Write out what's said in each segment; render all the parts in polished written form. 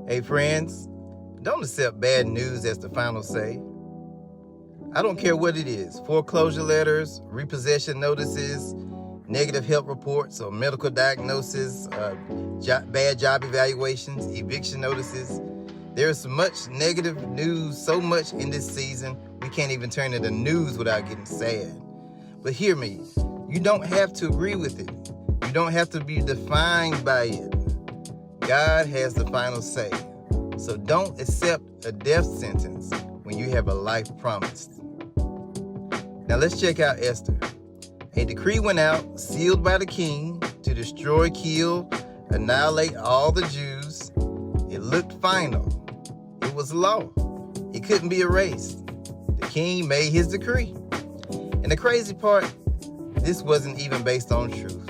Hey friends, don't accept bad news as the final say. I don't care what it is, foreclosure letters, repossession notices, negative health reports or medical diagnosis, bad job evaluations, eviction notices. There is so much negative news, so much in this season, we can't even turn to the news without getting sad. But hear me, you don't have to agree with it. You don't have to be defined by it. God has the final say. So don't accept a death sentence when you have a life promised. Now let's check out Esther. A decree went out, sealed by the king, to destroy, kill, annihilate all the Jews. It looked final. It was law. It couldn't be erased. The king made his decree. And the crazy part, this wasn't even based on truth.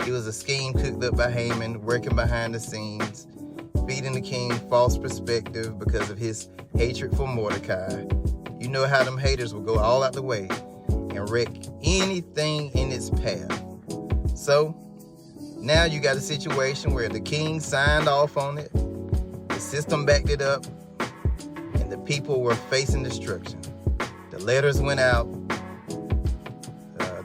It was a scheme cooked up by Haman, working behind the scenes, feeding the king false perspective because of his hatred for Mordecai. You know how them haters will go all out the way and wreck anything in its path. So now you got a situation where the king signed off on it, the system backed it up, and the people were facing destruction. The letters went out,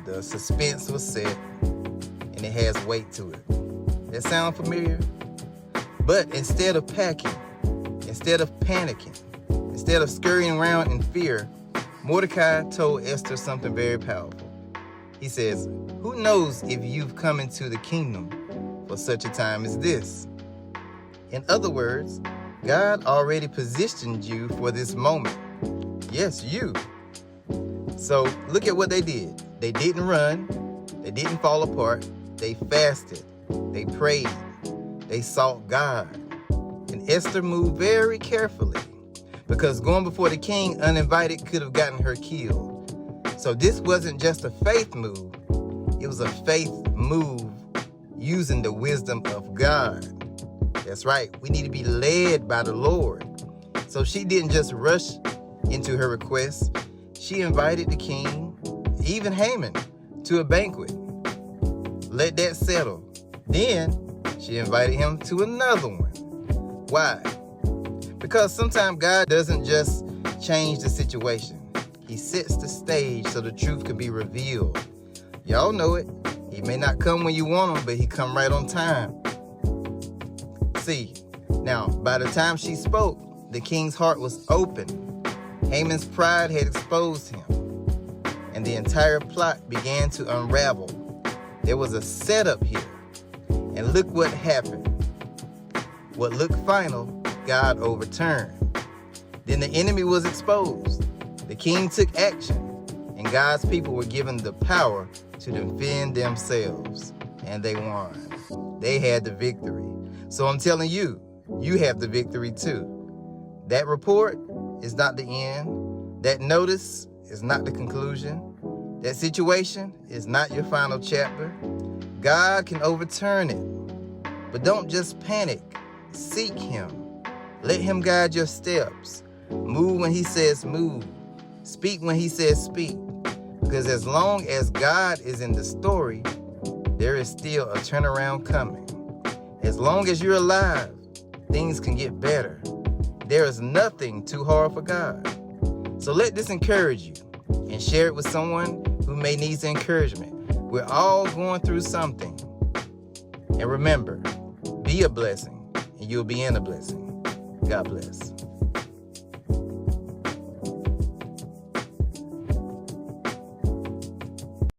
the suspense was set, and it has weight to it. That sound familiar? But instead of packing, instead of panicking, instead of scurrying around in fear, Mordecai told Esther something very powerful. He says, "Who knows if you've come into the kingdom for such a time as this?" In other words, God already positioned you for this moment. Yes, you. So look at what they did. They didn't run. They didn't fall apart. They fasted. They prayed. They sought God. And Esther moved very carefully because going before the king uninvited could have gotten her killed. So this wasn't just a faith move. It was a faith move using the wisdom of God. That's right. We need to be led by the Lord. So she didn't just rush into her request. She invited the king, even Haman, to a banquet. Let that settle. Then she invited him to another one. Why? Because sometimes God doesn't just change the situation. He sets the stage so the truth can be revealed. Y'all know it. He may not come when you want him, but he come right on time. See, now, by the time she spoke, the king's heart was open. Haman's pride had exposed him, and the entire plot began to unravel. There was a setup here, and look what happened. What looked final, God overturned. Then the enemy was exposed. The king took action, and God's people were given the power to defend themselves, and they won. They had the victory. So I'm telling you, you have the victory too. That report is not the end. That notice is not the conclusion. That situation is not your final chapter. God can overturn it. But don't just panic. Seek him. Let him guide your steps. Move when he says move. Speak when he says speak. Because as long as God is in the story, there is still a turnaround coming. As long as you're alive, things can get better. There is nothing too hard for God. So let this encourage you and share it with someone who may need the encouragement. We're all going through something. And remember, be a blessing and you'll be in a blessing. God bless.